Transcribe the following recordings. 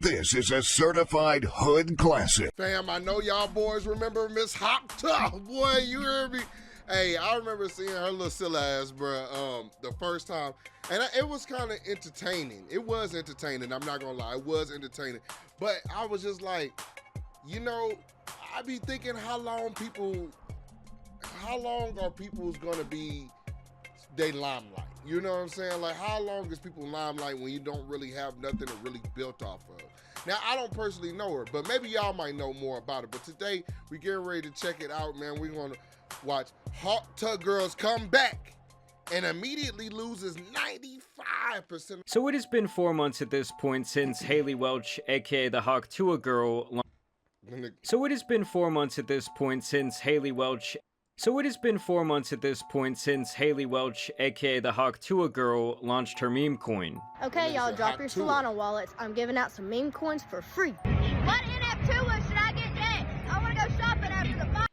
This is a certified hood classic. Fam, I know y'all boys remember Miss Hot Tub. Boy, you heard me. Hey, I remember seeing her little silly ass, bruh, the first time. And it was kind of entertaining. It was entertaining. I'm not gonna lie. It was entertaining. But I was just like, you know, I be thinking how long are people's gonna be they limelight? You know what I'm saying? Like, how long is people limelight when you don't really have nothing to really built off of? Now, I don't personally know her, but maybe y'all might know more about it. But today, we getting ready to check it out, man. We're gonna watch Hot Tub Girls come back and immediately loses 95%. So it has been 4 months at this point since Haley Welch, aka the Hawk TUAH girl. So it has been 4 months at this point since Haley Welch. So it has been 4 months at this point since Haley Welch, aka the Hawk TUAH girl, launched her meme coin. Okay, y'all, drop your Solana wallets. I'm giving out some meme coins for free. What NF2 should I get next? I want to go shopping after the fight.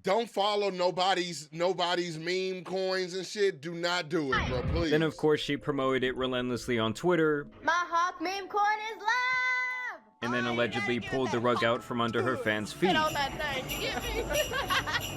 Don't follow nobody's meme coins and shit. Do not do it, bro, please. Then, of course, she promoted it relentlessly on Twitter. My Hawk meme coin is live! And then allegedly pulled the rug out from under her fans' feet.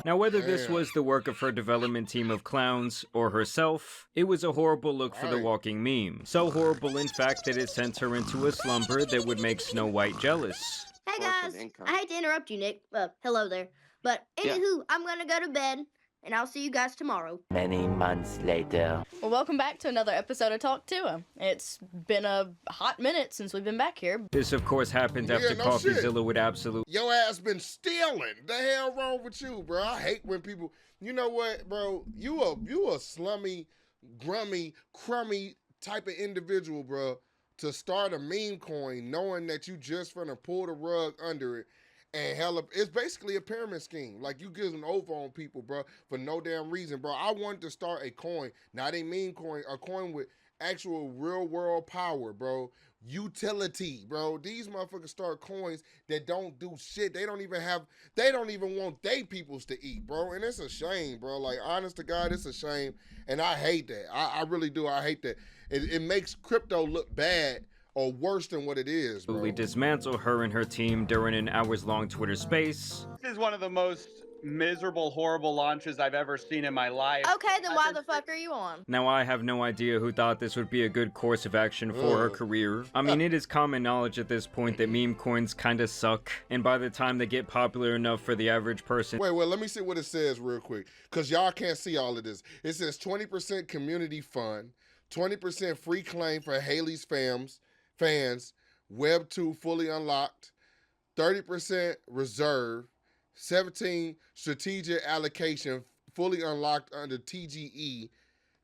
Now, whether this was the work of her development team of clowns or herself, it was a horrible look for the walking meme. So horrible, in fact, that it sent her into a slumber that would make Snow White jealous. Hey guys, I hate to interrupt you, Nick. Hello there. But anywho, I'm gonna go to bed, and I'll see you guys tomorrow. Many months later. Well, welcome back to another episode of Talk TUAH. It's been a hot minute since we've been back here. This, of course, happened after CoffeeZilla would absolute. Your ass been stealing. The hell wrong with you, bro? I hate when people. You know what, bro? You a slummy, grummy, crummy type of individual, bro. To start a meme coin, knowing that you just finna pull the rug under it. And hella, it's basically a pyramid scheme. Like, you giving over on people, bro, for no damn reason, bro. I wanted to start a coin, not a meme coin, a coin with actual real world power, bro. Utility, bro. These motherfuckers start coins that don't do shit. They don't even want they peoples to eat, bro. And it's a shame, bro. Like, honest to God, it's a shame. And I hate that. I really do. I hate that. It makes crypto look bad or worse than what it is, bro. We dismantle her and her team during an hours-long Twitter space. This is one of the most miserable, horrible launches I've ever seen in my life. Okay, then why the fuck are you on? Now, I have no idea who thought this would be a good course of action for her career. I mean, it is common knowledge at this point that meme coins kinda suck, and by the time they get popular enough for the average person... Wait, let me see what it says real quick, because y'all can't see all of this. It says 20% community fund, 20% free claim for Haley's fans, Web 2 fully unlocked, 30% reserve, 17 strategic allocation fully unlocked under TGE,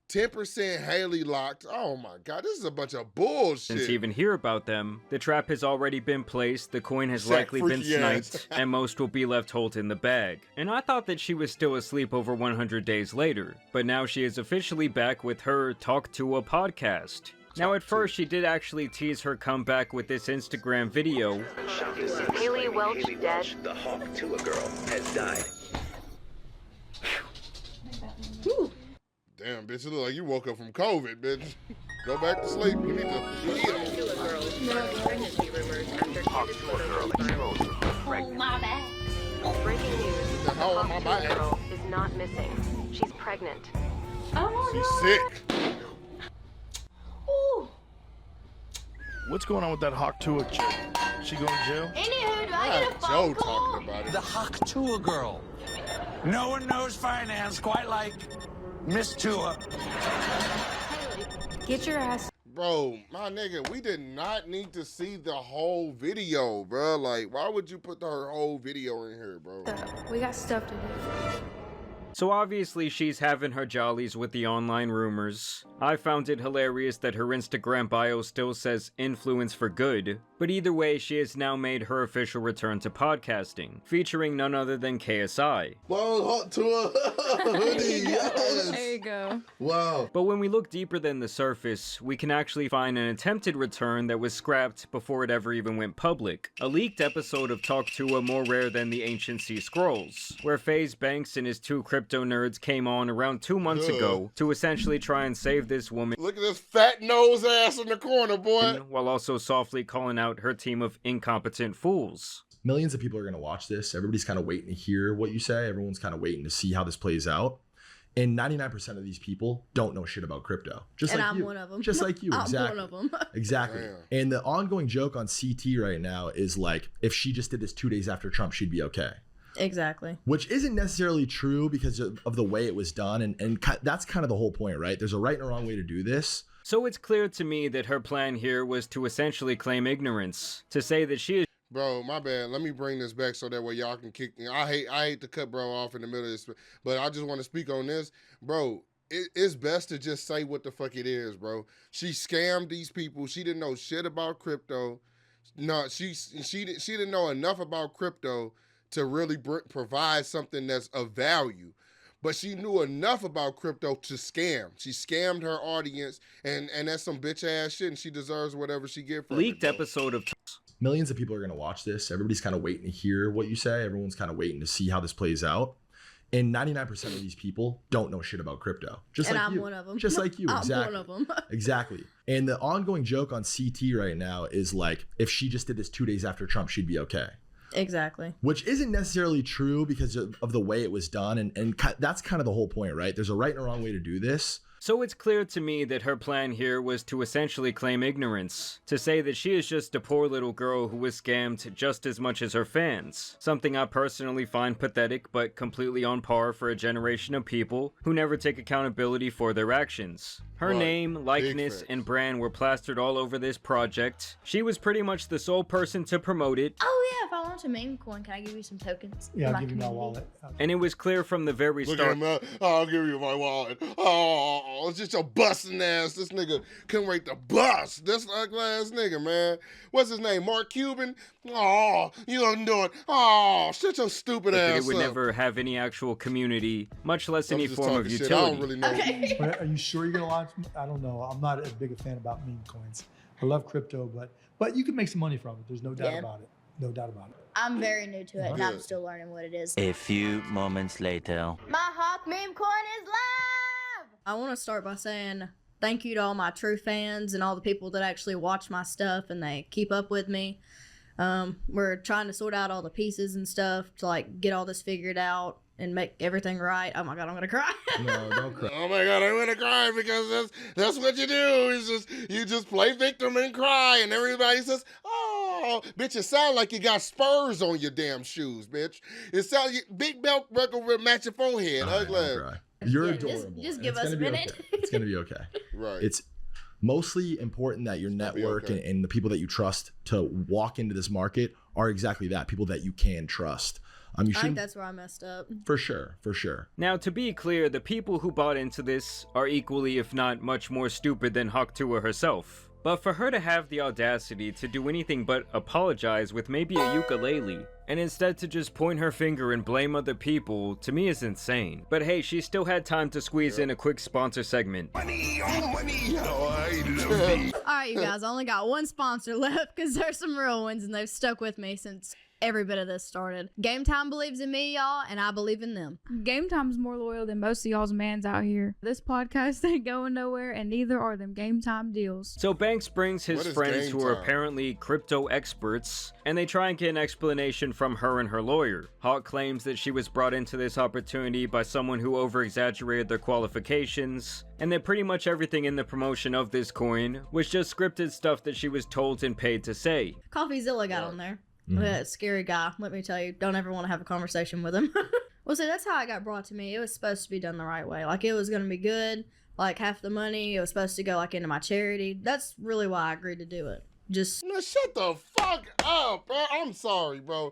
10% Haley locked. Oh my God, this is a bunch of bullshit. Since even hear about them, the trap has already been placed, the coin has likely been sniped, and most will be left holding in the bag. And I thought that she was still asleep over 100 days later, but now she is officially back with her Talk TUAH podcast. Now, at first, she did actually tease her comeback with this Instagram video. Haley Welch dead. The Hawk TUAH girl has died. Damn, bitch, it look like you woke up from COVID, bitch. Go back to sleep. You need to heal. Hawk TUAH girl exposed. Oh, my bad. Breaking news. The hell am I Hawk TUAH girl is not missing. She's pregnant. Oh, She's sick. Ooh. What's going on with that Hawk TUAH chick? She going to jail? Anywho, do I get a phone Joe call? talking about it. The Hawk TUAH girl. No one knows finance quite like Miss TUAH. Get your ass. Bro, my nigga, we did not need to see the whole video, bro. Like, why would you put her whole video in here, bro? We got stuff to do. So obviously she's having her jollies with the online rumors. I found it hilarious that her Instagram bio still says influence for good, but either way she has now made her official return to podcasting, featuring none other than KSI. Wow, Hot TUAH hoodie, yes! There you go. Wow. But when we look deeper than the surface, we can actually find an attempted return that was scrapped before it ever even went public. A leaked episode of Talk TUAH more rare than the Ancient Sea Scrolls, where FaZe Banks and his two crypto nerds came on around 2 months ago to essentially try and save this woman. Look at this fat nose ass in the corner, boy. While also softly calling out out her team of incompetent fools. Millions of people are going to watch this. Everybody's kind of waiting to hear what you say. Everyone's kind of waiting to see how this plays out. And 99% of these people don't know shit about crypto. Just and like I'm you. one of them. Just like you, exactly. I'm one of them. Exactly. Damn. And the ongoing joke on CT right now is like, if she just did this 2 days after Trump, she'd be okay. Exactly. Which isn't necessarily true because of the way it was done. And that's kind of the whole point, right? There's a right and a wrong way to do this. So it's clear to me that her plan here was to essentially claim ignorance, to say that she is Bro, my bad. Let me bring this back so that way y'all can kick me. I hate to cut bro off in the middle of this, but I just want to speak on this. Bro, it's best to just say what the fuck it is, bro. She scammed these people. She didn't know shit about crypto. No, she didn't know enough about crypto to really provide something that's of value. But she knew enough about crypto to scam. She scammed her audience, and that's some bitch ass shit, and she deserves whatever she get from leaked it. episode of Millions of people are going to watch this. Everybody's kind of waiting to hear what you say. Everyone's kind of waiting to see how this plays out. And 99% of these people don't know shit about crypto. Just and like I'm you. one of them. Just like you, exactly. I'm one of them. Exactly. And the ongoing joke on CT right now is like, if she just did this 2 days after Trump, she'd be okay. Exactly. Which isn't necessarily true because of the way it was done. And that's kind of the whole point, right? There's a right and a wrong way to do this. So it's clear to me that her plan here was to essentially claim ignorance, to say that she is just a poor little girl who was scammed just as much as her fans. Something I personally find pathetic, but completely on par for a generation of people who never take accountability for their actions. Her name, likeness, and brand were plastered all over this project. She was pretty much the sole person to promote it. Oh yeah, if I want a meme coin, can I give you some tokens? Yeah, I'll give you my wallet. And it was clear from the very Look start. at him, I'll give you my wallet. Oh, it's just your busting ass. This nigga couldn't wait to bust. This ugly ass nigga, man. What's his name? Mark Cuban? Oh, you don't do it. Oh, shut your stupid ass It would up. never have any actual community, much less any form of shit. utility. I don't really know. Okay. Are you sure you're gonna launch? I don't know. I'm not as big a fan about meme coins. I love crypto, but you can make some money from it. There's no doubt about it. No doubt about it. I'm very new to it, and I'm Good. still learning what it is. A few moments later. My Hawk meme coin is live! I want to start by saying thank you to all my true fans and all the people that actually watch my stuff and they keep up with me. We're trying to sort out all the pieces and stuff to like get all this figured out and make everything right. Oh my god, I'm gonna cry. No, don't cry. Oh my god, I'm gonna cry because that's what you do. You just play victim and cry, and everybody says, "Oh, bitch, it sound like you got spurs on your damn shoes, bitch. It sound big belt record with match your forehead, All right, ugly." don't cry. You're Yeah, adorable. just and give it's us gonna a be minute. okay. It's gonna be okay. Right. It's mostly important that your gonna be network okay. and the people that you trust to walk into this market are exactly that, people that you can trust. You I think shouldn't, that's where I messed up. for sure. Now, to be clear, the people who bought into this are equally, if not much more stupid than TUAH herself. But for her to have the audacity to do anything but apologize with maybe a ukulele, and instead to just point her finger and blame other people, to me is insane. But hey, she still had time to squeeze in a quick sponsor segment. Money, oh money, oh I love it. Alright, you guys, I only got one sponsor left because there's some real ones and they've stuck with me since every bit of this started. Game Time believes in me, y'all, and I believe in them. Game Time's more loyal than most of y'all's mans out here. This podcast ain't going nowhere, and neither are them Game Time deals. So Banks brings his What is friends Game who are Time? apparently crypto experts, and they try and get an explanation from her and her lawyer. Hawk claims that she was brought into this opportunity by someone who over-exaggerated their qualifications, and that pretty much everything in the promotion of this coin was just scripted stuff that she was told and paid to say. CoffeeZilla got on there. That scary guy, let me tell you. Don't ever want to have a conversation with him. Well, see, that's how it got brought to me. It was supposed to be done the right way. Like, it was going to be good. Like, half the money, it was supposed to go, like, into my charity. That's really why I agreed to do it. Just... Man, shut the fuck up, bro. I'm sorry, bro.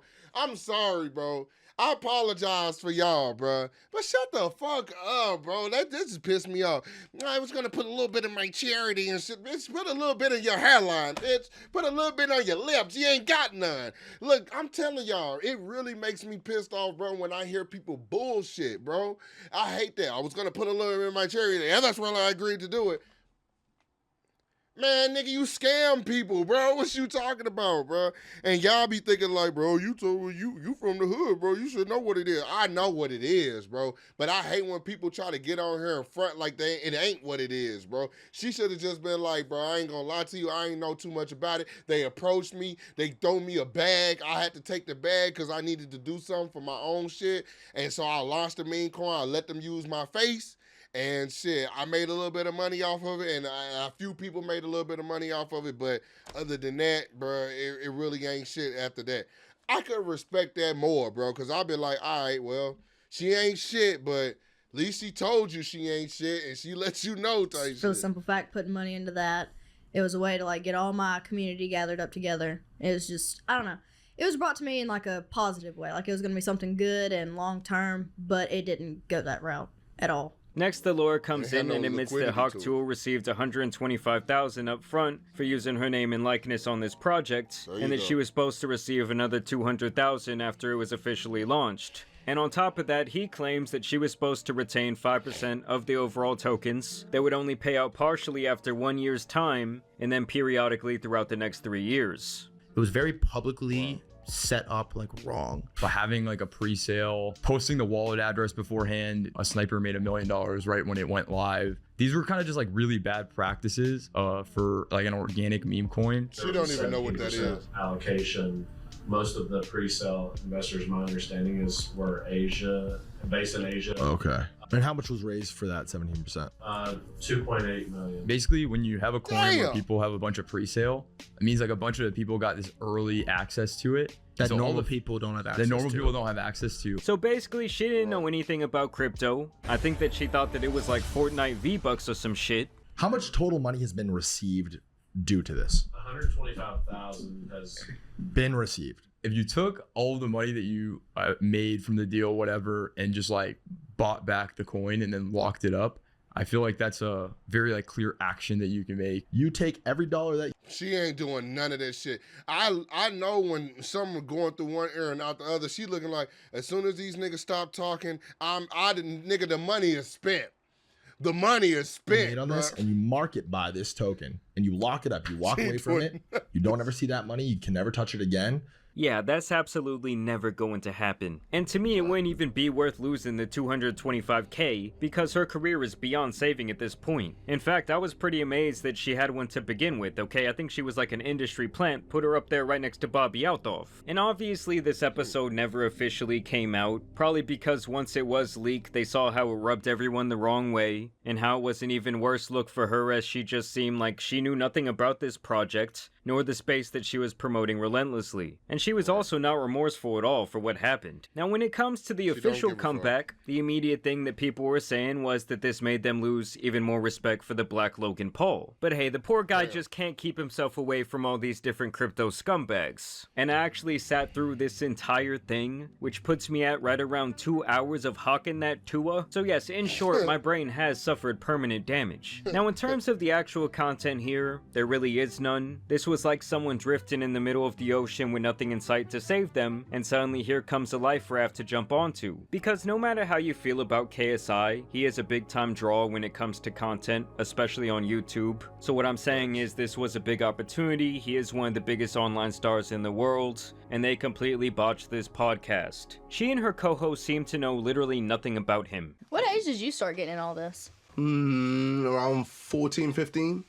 I apologize for y'all, bro. But shut the fuck up, bro. This just pissed me off. I was gonna put a little bit of my charity and shit. Bitch, put a little bit in your hairline, bitch. Put a little bit on your lips. You ain't got none. Look, I'm telling y'all, it really makes me pissed off, bro, when I hear people bullshit, bro. I hate that. I was gonna put a little bit in my charity, and that's when I agreed to do it. Man, nigga, you scam people, bro. What you talking about, bro? And y'all be thinking like, bro, you from the hood, bro. You should know what it is. I know what it is, bro. But I hate when people try to get on here in front like it ain't what it is, bro. She should have just been like, bro, I ain't gonna lie to you. I ain't know too much about it. They approached me. They throw me a bag. I had to take the bag because I needed to do something for my own shit. And so I launched the meme coin. I let them use my face. And shit, I made a little bit of money off of it, and a few people made a little bit of money off of it, but other than that, bro, it really ain't shit after that. I could respect that more, bro, because I've been like, all right, well, she ain't shit, but at least she told you she ain't shit, and she lets you know type shit. For the simple fact, putting money into that, it was a way to, like, get all my community gathered up together. It was just, I don't know. It was brought to me in, like, a positive way. Like, it was going to be something good and long-term, but it didn't go that route at all. Next, the lawyer comes in and admits that Hawk TUAH received $125,000 up front for using her name and likeness on this project, and that she was supposed to receive another $200,000 after it was officially launched. And on top of that, he claims that she was supposed to retain 5% of the overall tokens that would only pay out partially after 1 year's time, and then periodically throughout the next 3 years. It was very publicly set up like wrong. By having like a pre-sale, posting the wallet address beforehand, a sniper made $1 million right when it went live. These were kind of just like really bad practices for like an organic meme coin. She don't even know what that is. Allocation. Most of the pre-sale investors, my understanding is, were based in Asia. Okay. And how much was raised for that 17%? 2.8 million. Basically, when you have a coin where people have a bunch of pre-sale, it means like a bunch of people got this early access to it. That normal people don't have access to. That normal people don't have access to. So basically, she didn't know anything about crypto. I think that she thought that it was like Fortnite V-Bucks or some shit. How much total money has been received due to this? 125,000 has been received. If you took all the money that you made from the deal, whatever, and just like bought back the coin and then locked it up, I feel like that's a very like clear action that you can make. You take every dollar that she ain't doing none of that shit. I know when someone going through one ear and out the other, she looking like, as soon as these niggas stop talking, the money is spent. The money is spent on this, and you market by this token, and you lock it up. You walk away from it. You don't ever see that money. You can never touch it again. Yeah, that's absolutely never going to happen. And to me, it wouldn't even be worth losing the $225K because her career is beyond saving at this point. In fact, I was pretty amazed that she had one to begin with, okay? I think she was like an industry plant, put her up there right next to Bobby Althoff. And obviously this episode never officially came out, probably because once it was leaked, they saw how it rubbed everyone the wrong way, and how it was an even worse look for her as she just seemed like she knew nothing about this project, nor the space that she was promoting relentlessly. And she was also not remorseful at all for what happened. Now, when it comes to the official comeback, the immediate thing that people were saying was that this made them lose even more respect for the Black Logan Paul. But hey, the poor guy just can't keep himself away from all these different crypto scumbags. And I actually sat through this entire thing, which puts me at right around 2 hours of hawking that TUAH. So yes, in short, my brain has suffered permanent damage. Now, in terms of the actual content here, there really is none. This was like someone drifting in the middle of the ocean with nothing in sight to save them, and suddenly here comes a life raft to jump onto. Because no matter how you feel about KSI, he is a big time draw when it comes to content, especially on YouTube. So what I'm saying is this was a big opportunity. He is one of the biggest online stars in the world, and they completely botched this podcast. She and her co-host seem to know literally nothing about him. What age did you start getting in all this? Around 14, 15.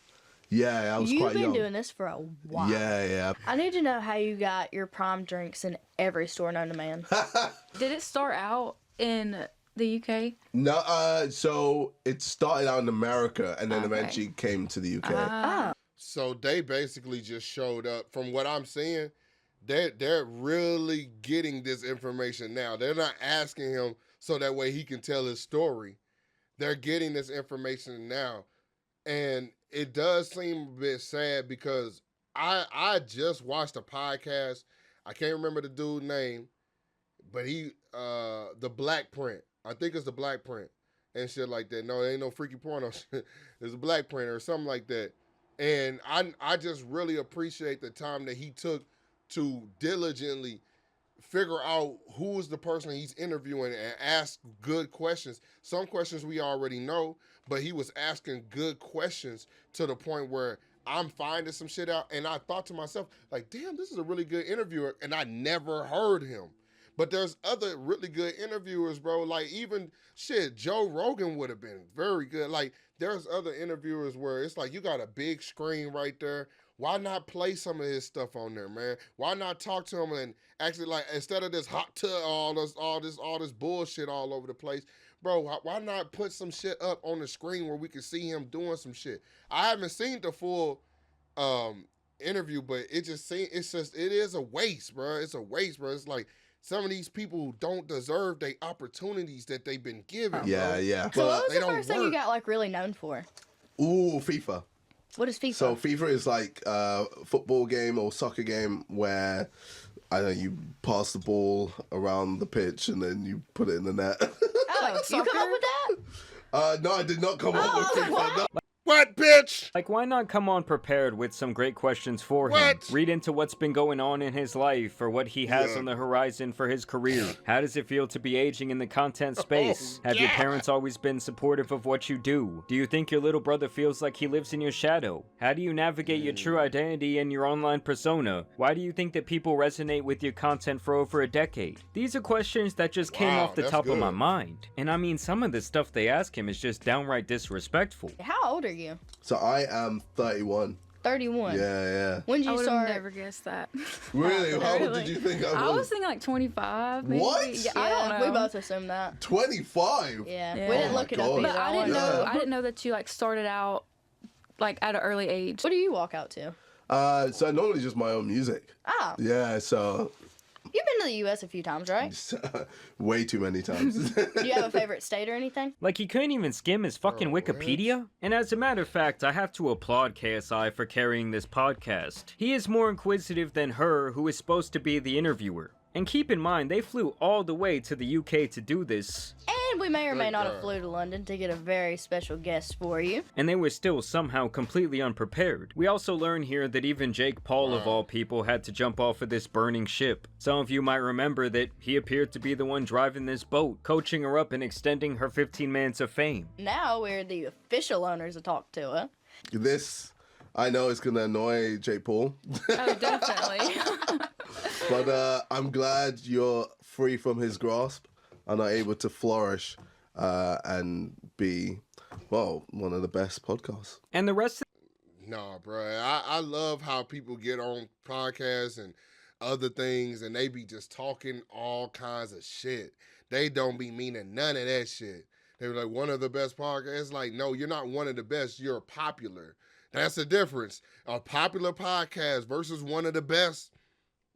Yeah, I was quite young. You've been doing this for a while. Yeah. I need to know how you got your prime drinks in every store known to man. Did it start out in the UK? No, so it started out in America and then eventually came to the UK. So they basically just showed up. From what I'm seeing, they're really getting this information now. They're not asking him so that way he can tell his story. They're getting this information now. And it does seem a bit sad because I just watched a podcast. I can't remember the dude's name, but he the Black Print. I think it's the Black Print and shit like that. No, it ain't no freaky porno shit. It's a Black Print or something like that. And I just really appreciate the time that he took to diligently figure out who is the person he's interviewing and ask good questions. Some questions we already know, but he was asking good questions to the point where I'm finding some shit out, and I thought to myself, like, damn, this is a really good interviewer, and I never heard him. But there's other really good interviewers, bro. Like, even, shit, Joe Rogan would have been very good. Like, there's other interviewers where it's like, you got a big screen right there. Why not play some of his stuff on there, man? Why not talk to him and actually, like, instead of this hot tub, all this bullshit all over the place, bro, why not put some shit up on the screen where we can see him doing some shit? I haven't seen the full interview, but it is a waste, bro. It's a waste, bro. It's like, some of these people don't deserve the opportunities that they've been given. Yeah, bro. yeah. So what was the first thing you got like really known for? Ooh, FIFA. What is FIFA? So FIFA is like a football game or soccer game where I don't know, you pass the ball around the pitch and then you put it in the net. Oh, you come up with that? No, I did not come up with FIFA. No. What, bitch? Like, why not come on prepared with some great questions for him? Read into what's been going on in his life or what he has on the horizon for his career. How does it feel to be aging in the content space? Have your parents always been supportive of what you do? Do you think your little brother feels like he lives in your shadow? How do you navigate your true identity and your online persona? Why do you think that people resonate with your content for over a decade? These are questions that just came off the top of my mind. And I mean, some of the stuff they ask him is just downright disrespectful. How old are you? So I am 31. 31. Yeah. When did you start? I would have never guessed that. Really? How old did you think I was? I was thinking like 25. Maybe. What? Yeah, I don't know. We both assumed that. 25. Yeah. Yeah. We didn't look it up either. But I didn't know that you like started out like at an early age. What do you walk out to? So normally just my own music. Oh. Yeah. So. You've been to the U.S. a few times, right? Way too many times. Do you have a favorite state or anything? Like, he couldn't even skim his fucking Wikipedia? And as a matter of fact, I have to applaud KSI for carrying this podcast. He is more inquisitive than her, who is supposed to be the interviewer. And keep in mind, they flew all the way to the UK to do this. And we may or may not have flew to London to get a very special guest for you. And they were still somehow completely unprepared. We also learn here that even Jake Paul, of all people, had to jump off of this burning ship. Some of you might remember that he appeared to be the one driving this boat, coaching her up and extending her 15 minutes of fame. Now we're the official owners of Talk to Her. This, I know, is going to annoy Jake Paul. Oh, definitely. But I'm glad you're free from his grasp and are able to flourish and be, well, one of the best podcasts. And the rest of Nah, bro. I love how people get on podcasts and other things and they be just talking all kinds of shit. They don't be meaning none of that shit. They were like, one of the best podcasts. It's like, no, you're not one of the best. You're popular. That's the difference. A popular podcast versus one of the best.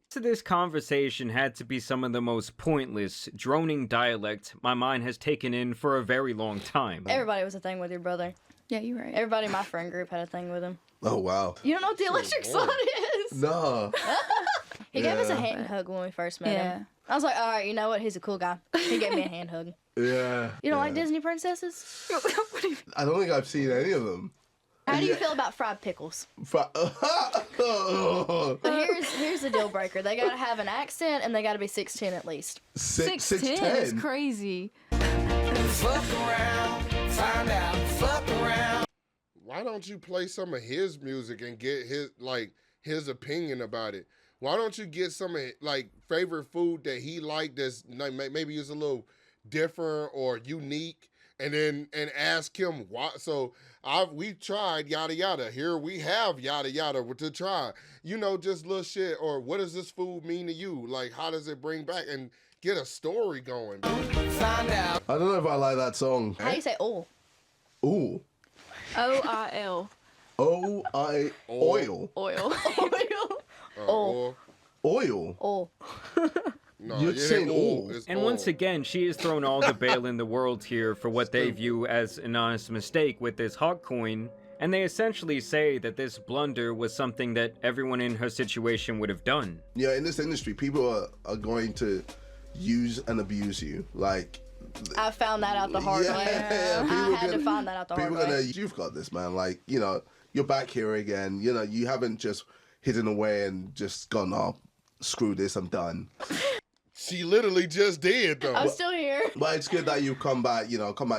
So this conversation had to be some of the most pointless, droning dialect my mind has taken in for a very long time. Everybody was a thing with your brother. Yeah, you're right. Everybody in my friend group had a thing with him. Oh, wow. You don't know what the electric slide is? No. He gave us a hand hug when we first met him. I was like, all right, you know what? He's a cool guy. He gave me a hand hug. Yeah. You don't like Disney princesses? I don't think I've seen any of them. How do you feel about fried pickles? But here's the deal breaker. They gotta have an accent and they gotta be 6'10" at least. 6'10" is crazy. Fuck around, find out, fuck around. Why don't you play some of his music and get his opinion about it? Why don't you get some of favorite food that he liked that's maybe is a little different or unique, and ask him why? So we tried yada yada. Here we have yada yada to try. You know, just little shit. Or what does this food mean to you? Like, how does it bring back and get a story going? Find out. I don't know if I like that song. How do you say "oh"? Ooh. O-I-L. O-I oil. Oil. Oil. Oil. Oh. No, you're saying oil. And once again, she has thrown all the bail in the world here for what they view as an honest mistake with this hot coin, and they essentially say that this blunder was something that everyone in her situation would have done. Yeah, in this industry, people are going to use and abuse you. Like, I found that out the hard way. Yeah, I had to find that out the hard way. You've got this, man. Like, you know, you're back here again. You know, you haven't just hidden away and just gone, oh, screw this, I'm done. She literally just did, though. I'm still here. But it's good that you've come back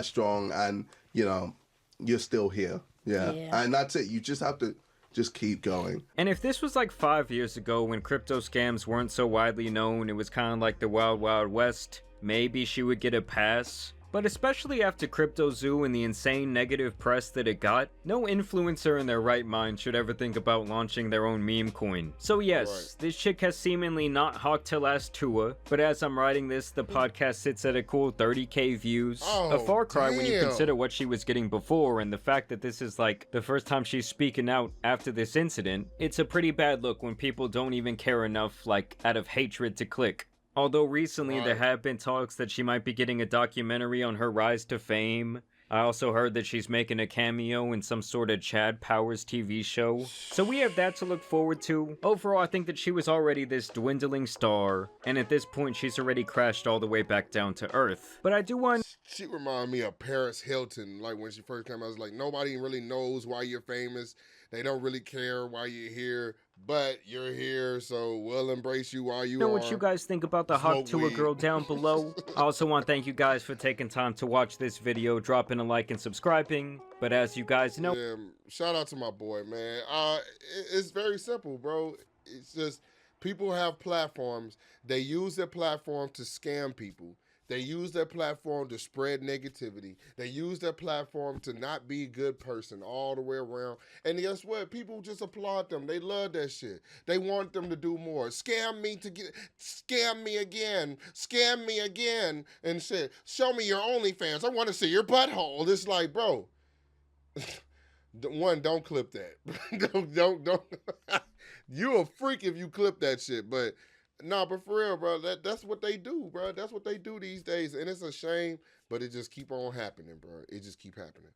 strong and, you know, you're still here. Yeah. And that's it. You just have to just keep going. And if this was like 5 years ago when crypto scams weren't so widely known, it was kind of like the Wild Wild West, maybe she would get a pass. But especially after Crypto Zoo and the insane negative press that it got, no influencer in their right mind should ever think about launching their own meme coin. So yes, this chick has seemingly not hawked till last TUAH, but as I'm writing this, the podcast sits at a cool 30k views. A far cry when you consider what she was getting before, and the fact that this is like the first time she's speaking out after this incident. It's a pretty bad look when people don't even care enough, like out of hatred, to click. Although recently there have been talks that she might be getting a documentary on her rise to fame. I also heard that she's making a cameo in some sort of Chad Powers TV show. So we have that to look forward to. Overall, I think that she was already this dwindling star, and at this point she's already crashed all the way back down to earth. But I do want... She reminded me of Paris Hilton, like when she first came out. I was like, nobody really knows why you're famous. They don't really care why you're here, but you're here, so we'll embrace you while you know are. What you guys think about the Hawk TUAH girl down below. I also want to thank you guys for taking time to watch this video, dropping a like and subscribing. But as you guys know... Yeah, shout out to my boy, man. It's very simple, bro. It's just people have platforms. They use their platform to scam people. They use their platform to spread negativity. They use their platform to not be a good person all the way around. And guess what? People just applaud them. They love that shit. They want them to do more. Scam me again, and shit. Show me your OnlyFans. I want to see your butthole. It's like, bro. One, don't clip that. don't. You a freak if you clip that shit, but. Nah, but for real, bro, that's what they do, bro. That's what they do these days, and it's a shame, but it just keep on happening, bro. It just keep happening.